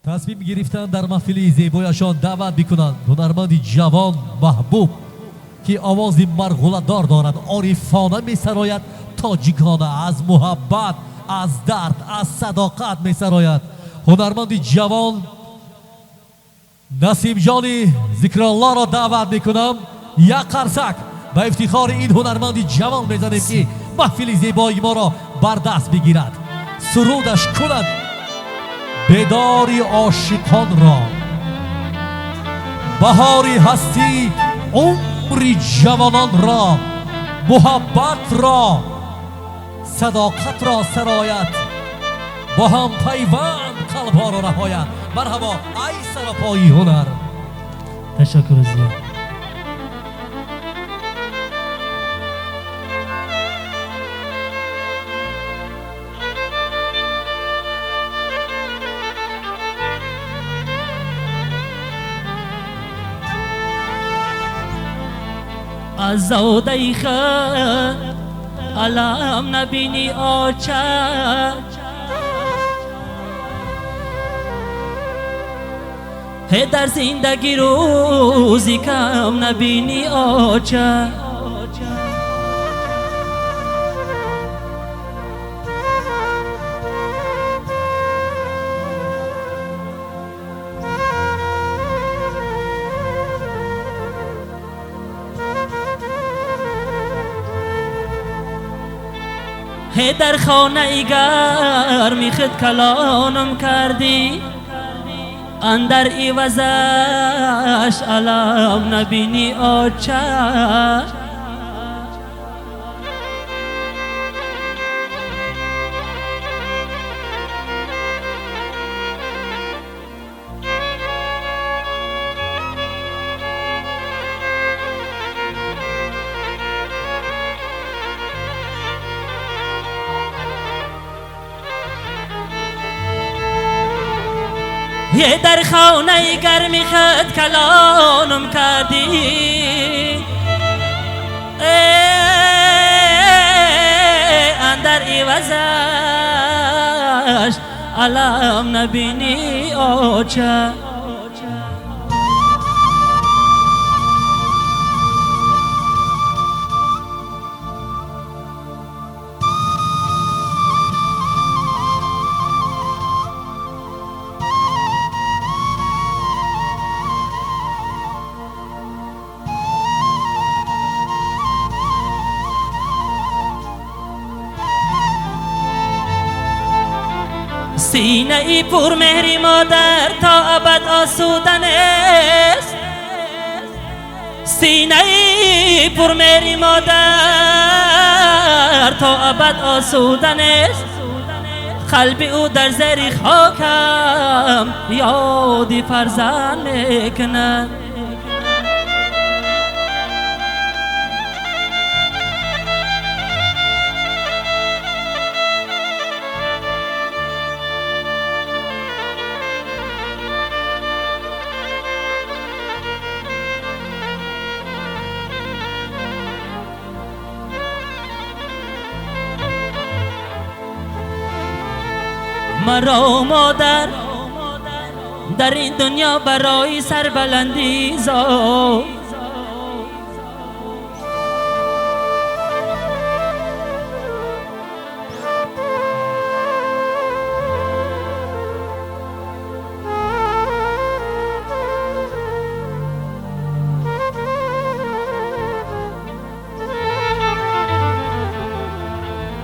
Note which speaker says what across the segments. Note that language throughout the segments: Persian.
Speaker 1: تصمیم گرفتن در محفل زیبایشان دعوت میکنند هنرمند جوان محبوب که آوازی مرغله‌دار دارد، عارفانه می‌سراید تاجیکانه، از محبت، از درد، از صداقت می‌سراید. هنرمند جوان نسیم جانی ذکرالله را دعوت میکنم یک قرصک به افتخار این هنرمند جوان میزنیم که محفل زیبایی ما را بر دست بگیرد، سرودش کند بیداری عاشقان را، بهاری هستی عمر جوانان را، محبت را، صداقت را سرایت، با هم پیوند قلبها را رهایت. مرحبا ای سراپایی هنر. تشکر زیاد.
Speaker 2: از زوده خود علم نبینی آچه، هی در زندگی روزی کم نبینی آچه. هی در خانه گرمی خود کلانم کردی، اندر عوضش علم نبینی آچه. یه در خانه گرمی خود کلانم کردی، اندر عوضش علم نبینی آچه. سینه ای پر مهری مادر تا ابد آسودن است، سینه ای پر مهری مادر تا ابد آسودن است. قلب او در زیر خاکم یادی فرزند میکند. مرا مادر در این دنیا برای سربلندی زاد،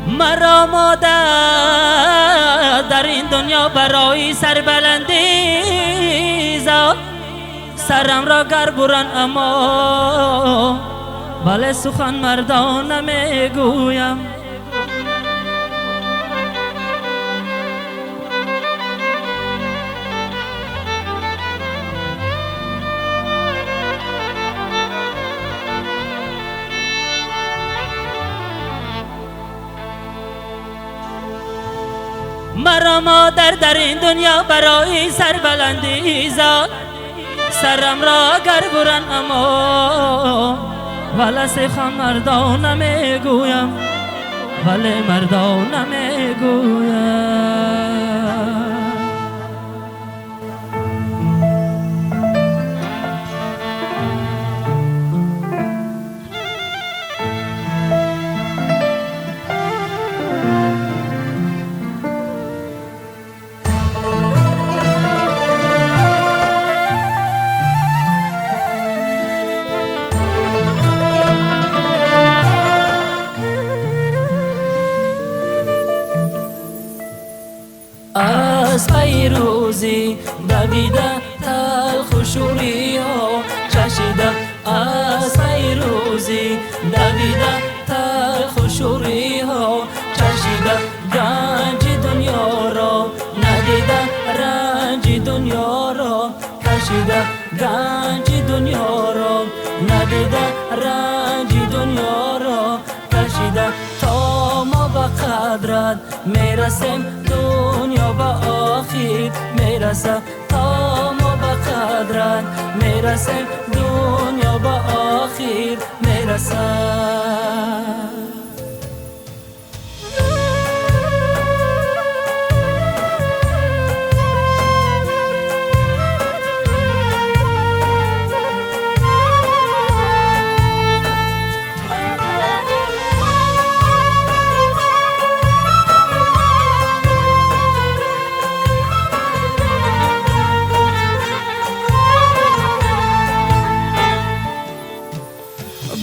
Speaker 2: مرا مادر در این دنیا برای سربلندی زاد. سرم را گر برن اما ولی سخن مردانه میگویم. مرا مادر در این دنیا برای سربلندی زاد. سرم را گر برن اما ولی سخن مردانه میگویم، ولی مردانه میگویم. روزی دویده تلخ و شوری ها چشیده از فیروزی دویده تلخ و شوری ها چشیده گنج دنیا را ندیده رنج دنیا را کشیده گنج دنیا را ندیده رنج دنیا را کشیده تا ما به قدرت میرسیم دنیا به آخر میرسه تا ما به قدرت میرسیم دنیا به آخر میرسه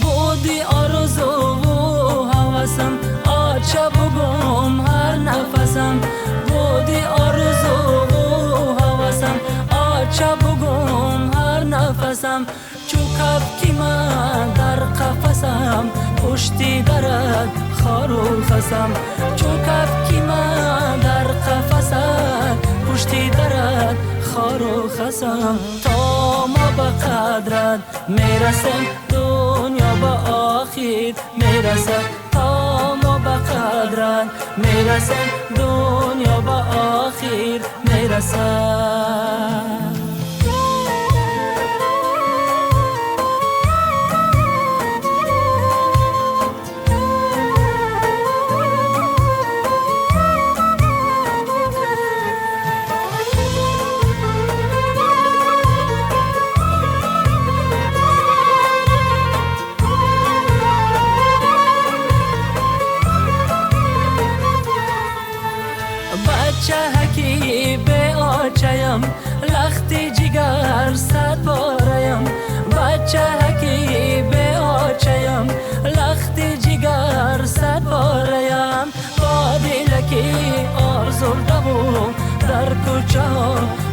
Speaker 2: بودی آرزو و حواسم آچه بگم هر نفسم بودی آرزو و حواسم آچه بگم هر نفسم چو کبکی من در قفسم پشتی درد خار و خسم چو کبکی من در قفسم پشتی درد خار و خسم تا ما به قدرت میرسیم دنیا به آخر میرسه تا ما به قدرت میرسیم دنیا به آخر میرسه بچه هکی به آچهیم لختی جگر صد پارهیم بچه هکی به آچهیم لختی جگر صد پارهیم با دلکی آزرده و در کوچه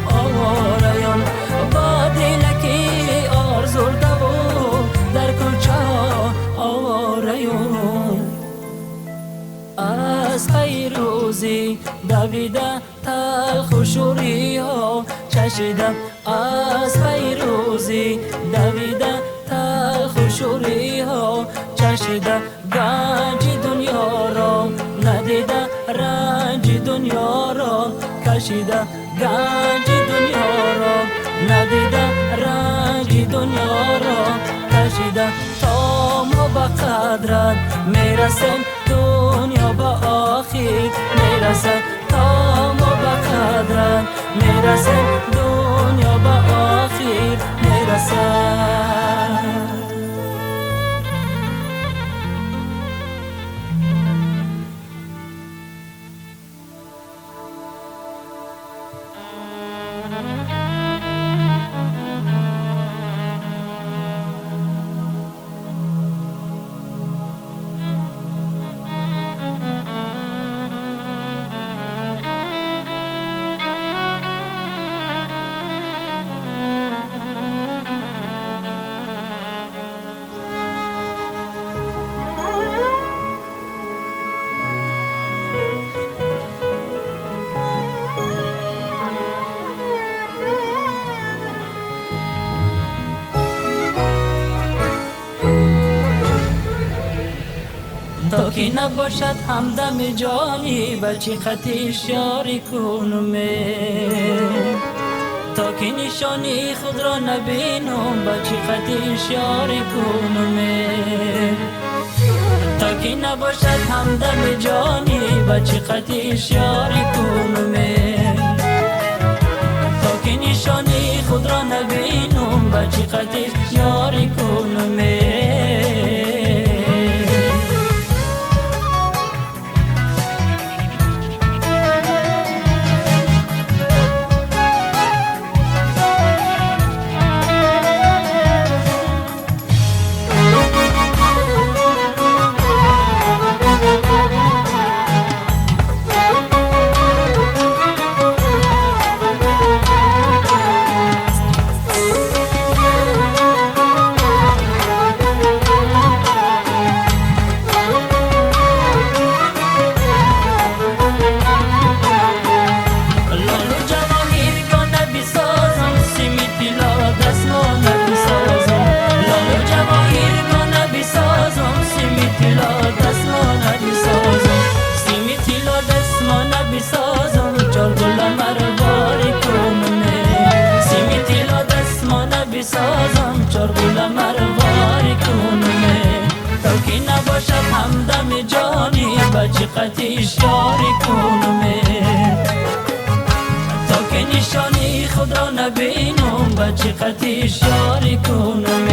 Speaker 2: آوارهیم با دلکی آزرده و در کوچه آوارهیم از فیروزی دویده تلخ و شوری ها چشیدم از فیروزی دویده تلخ و شوری ها چشیده گنج دنیا را ندیده رنج دنیا را کشیده گنج دنیا را ندیده رنج دنیا را کشیده تا ما به قدرت میرسیم دنیا به آخر میرسه تا ما به قدرت میرسیم دنیا به آخر میرسه تا که نباشد همدم جانی بچی خطی شاری کنمه تا که نشانی خود را نبینم بچی خطی شاری کنمه تا که نباشد همدم جانی بچی خطی شاری کنمه تا که نشانی خود را نبینم بچی خطی شاری کنمه چقدرش یاری کنم تا که نشانی خود را نبینم با چقدرش یاری کنم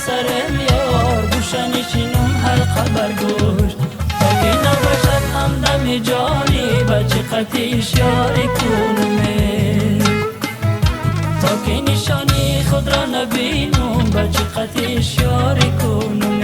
Speaker 2: سرم یار گوشنشینم هر خبر گوش تا که نباشد همدم جانی با چقدرش یاری کنم تا که نشانی خود را نبینم با چقدرش یاری کنم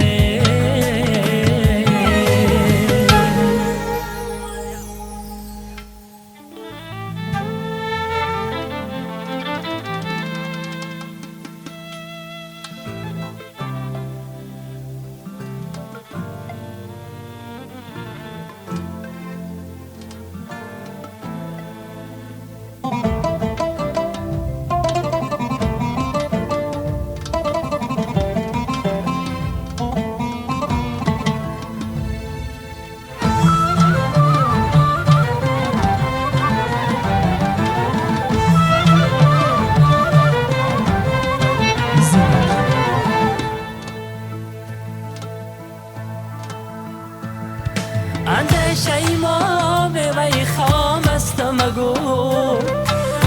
Speaker 2: اندیشه ما به وی خام است مگو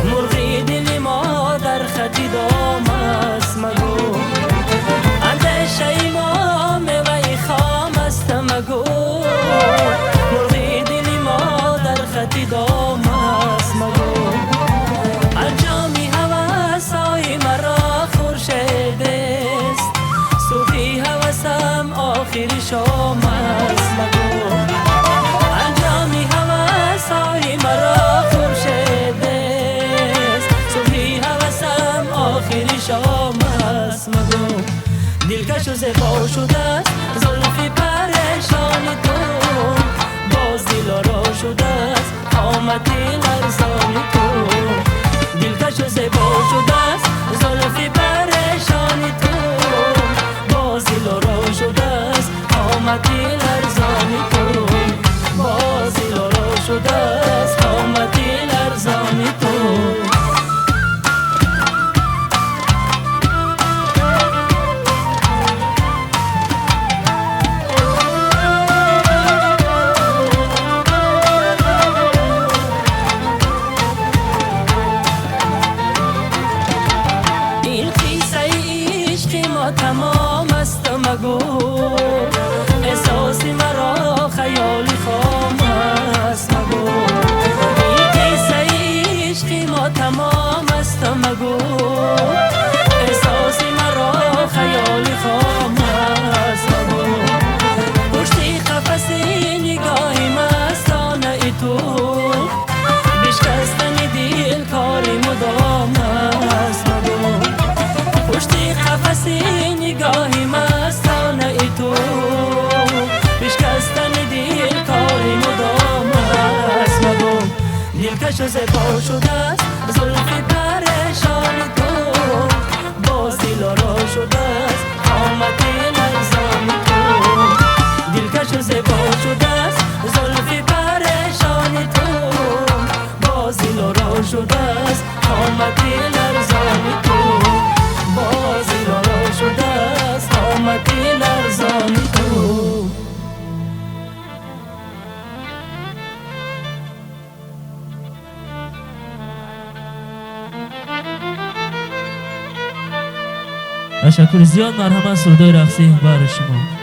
Speaker 2: مرغی دل ما در خطی دام است مگو اندیشه ما به وی خام است مگو مرغی دل ما در خطی دام است مگو انجامی هوسای مرا خورشید است صوفی هوسم آخر شام است مگو مرا خورشید است صبحی هوسم آخری شام است مگو دلکش و زیبا شده است زلف پریشان تو باز دل را شده است قامت لرزان تو دلکش و زیبا شده است زلف پریشان تو باز دل را شده است قامت لرزان تو باز دل را شده است قامت لرزان تو این قصه عشق ما تمام است مگو احساس مرا خیالی خام است مگو این قصه عشق ما تمام است مگو احساس مرا خیالی خام است مگو پشت قفس نگاه مستانه ای تو بشکستن دل کاری مدام است مگو پشت قفس نگاه مستانه ای تو بشکستن دل کاری مدام است مگو دلکش و زیبا شده است زلف پریشان تو باز دل را شده است قامت لرزان تو دلکش و زیبا شده است زلف پریشان تو باز دل را شده است قامت لرزان تو باز دل را شده است قامت لرزان تو
Speaker 3: تشکر زیاد. مرحبا سودای رقصی بر شما.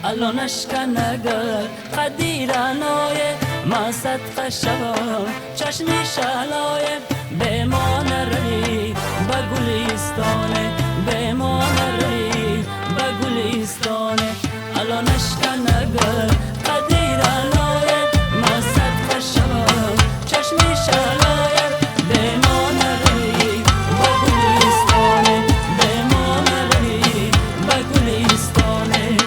Speaker 2: الانش کنگر قدیرانای ما صدق شوم چشمی شالای بمان ری به گلستانه بمان ری به گلستانه الانش کنگر قدیرانای ما صدق شوم چشمی شالای بمان ری به گلستانه بمان ری به گلستانه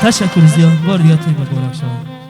Speaker 3: تشکر زیاد. بار دیگه توی مبارک شد.